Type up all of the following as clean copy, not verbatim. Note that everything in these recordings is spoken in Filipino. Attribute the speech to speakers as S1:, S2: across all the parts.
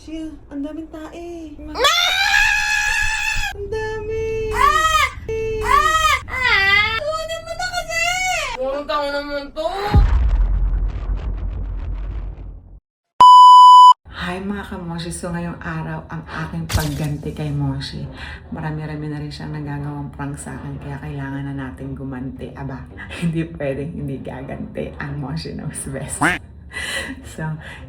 S1: Siya, ang daming tae. Ang dami.
S2: Tunin mo na kasi! Walang tao naman to.
S1: Hi mga kamoshi, so ngayong araw ang aking pagganti kay Moshi. Marami-rami na rin siyang nagagawang prank sa akin, kaya kailangan na natin gumanti. Aba, hindi pwedeng hindi gaganti ang Moshi na mas best. So,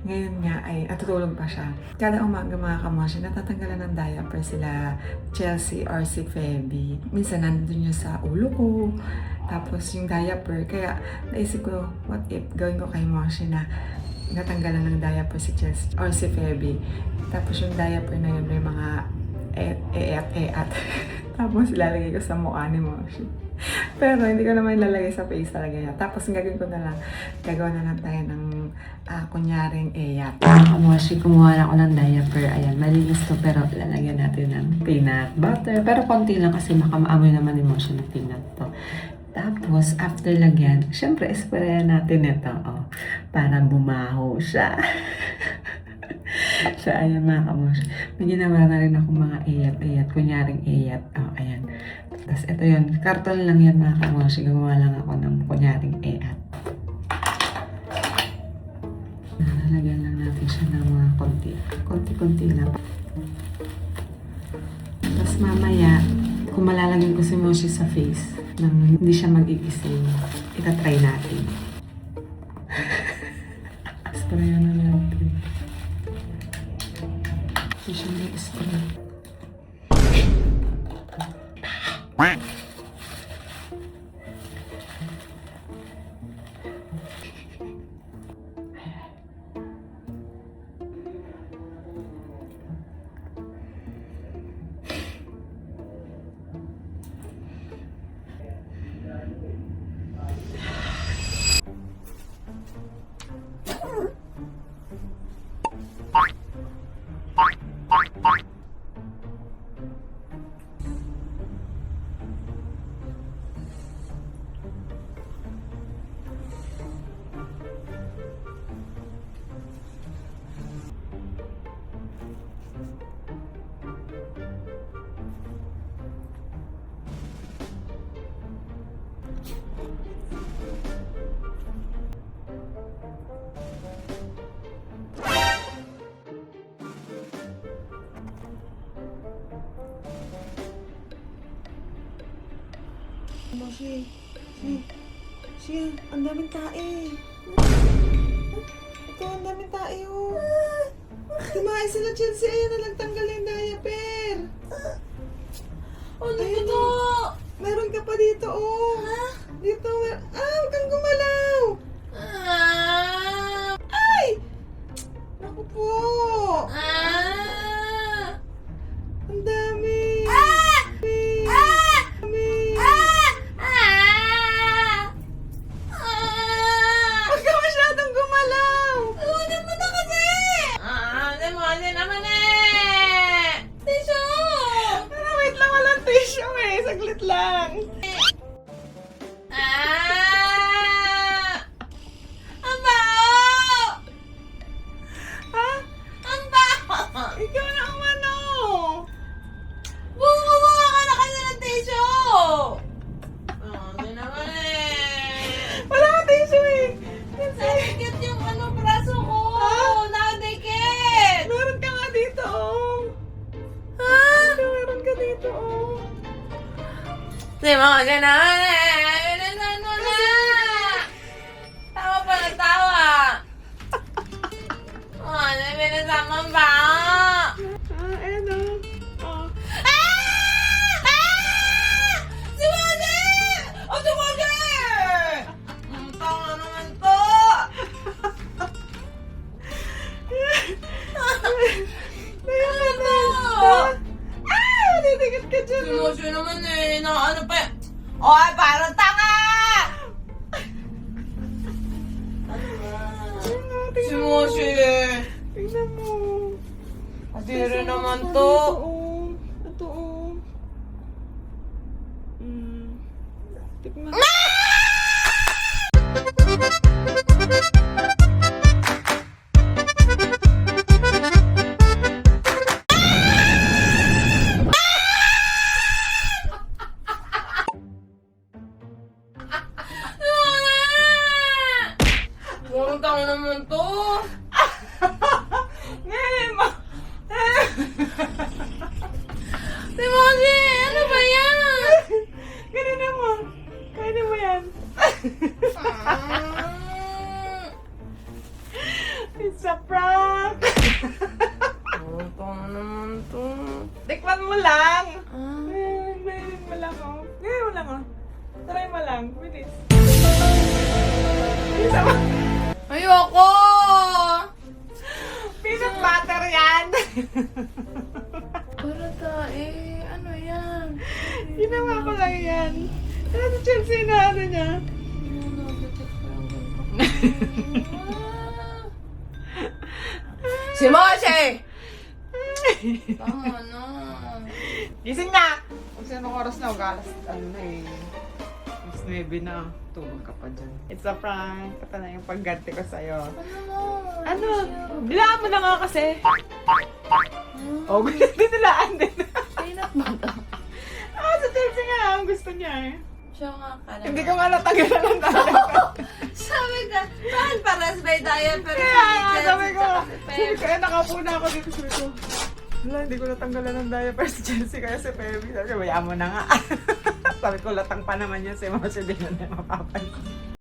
S1: ngayon nga ay natutulog pa siya. Kada umaga mga kamoshi, natatanggalan ng diaper sila Chelsea or si Feby. Minsan nandun yun sa ulo ko. Tapos yung diaper, kaya naisip ko, what if gawin ko kay Moshi na natanggalan ng diaper si Chelsea or si Feby. Tapos yung diaper na yun may mga eat. Tapos ilalagay ko sa mukha ni Moshi. Pero hindi ko naman ilalagay sa face talaga yan. Tapos gagawin ko na lang, gagawa na lang tayo ng kunyaring eat.
S3: Moshi, kumuha na ako ng diaper. Ayan, malinis to pero lalagyan natin ng peanut butter. Pero konti lang kasi makamaamoy naman ni Moshi ng peanut to. Tapos, after lagyan, syempre, sprayan natin ito, oh, para bumaho siya. So, ayan mga kamoshi. May ginawa na rin ako mga eyat, kunyaring eyat. Oh, ayan. Tapos, ito yun. Karton lang yan mga kamoshi. Gumawa lang ako ng kunyaring eyat. Nalagyan lang natin siya ng mga konti-konti lang. Tapos, mamaya, kung malalagyan ko si Moshi sa face, nang hindi siya magigising, itatry natin. Sprayan na natin. Hindi siya mag-spray.
S1: Moshi, siya, ang daming tae. Ito, ang daming tae, oh. Kumain sila Chelsea, ayun na lang tanggal yung diaper.
S2: Ano
S1: Ayun,
S2: ito?
S1: Meron ka pa dito, oh. Dito, huwag kang gumalaw. Ay! Naku po. Ang dami. Huwag ka masyadong gumalaw.
S2: Tunin mo na kasi! Demosyo naman eh! Tissue!
S1: Pero wait lang, walang tissue eh. Saglit lang.
S2: Ang baho!
S1: Ha?
S2: Ang baho!
S1: Ikaw na umano.
S2: Bumuha ka na kasi ng tissue! Ano naman eh!
S1: Wala ka tissue eh.
S2: Nakadikit yung braso ko!
S1: Ha?
S2: Nakadikit!
S1: Meron ka nga dito, oh.
S2: Ha?
S1: Meron ka dito, oh.
S2: Demosyo naman eh! Bilisan mo na! Tawa pa ng tawa! Bilisan mo ang baho!
S1: Ayan, oh. Oh.
S2: Si Wally! O, si Wally! Ang tanga naman to! Ano to?
S1: Natitikit ka dyan, oh.
S2: Demosyo naman eh. Ano pa yan? Oy, parang tanga! Si Moshi!
S1: Tingnan mo.
S2: Kadiri naman
S1: Ito,
S2: to.
S1: oh. Ito, oh. Tikman. Subukan mo lang. Ngayon mo lang, oh. Ngayon mo lang, oh. Try mo lang. Bilis. Bilis ako.
S2: Ayoko!
S1: Peanut butter yan.
S2: Para tae. Ano yan?
S1: Ginawa ko lang yan. Ano sa Chelsea na ano niya?
S2: Si Moshe! Tama na.
S1: Gising na! Kung sinong oras na, galas, ano na eh. Mas 9 na. Tulog ka pa dyan. It's a prank. Ito na yung pagganti ko sa'yo. Ano? Bilaan mo na nga kasi. Oh, dinilaan din.
S2: Peanut butter.
S1: Sa Chelsea nga, ang gusto niya eh.
S2: Siya nga kala.
S1: Hindi ko nga natanggalan ng diaper.
S2: Sabi ka, saan paras may diaper?
S1: Kaya sabi ko, nakaupo na ako dito. Sabi ko, wala, hindi ko natanggalan ng diaper si Chelsea kaya si Pepe. Sabi ko, bayaan mo na nga. Sabi ko, latang pa naman yun si Moshe, di na niya mapapansin.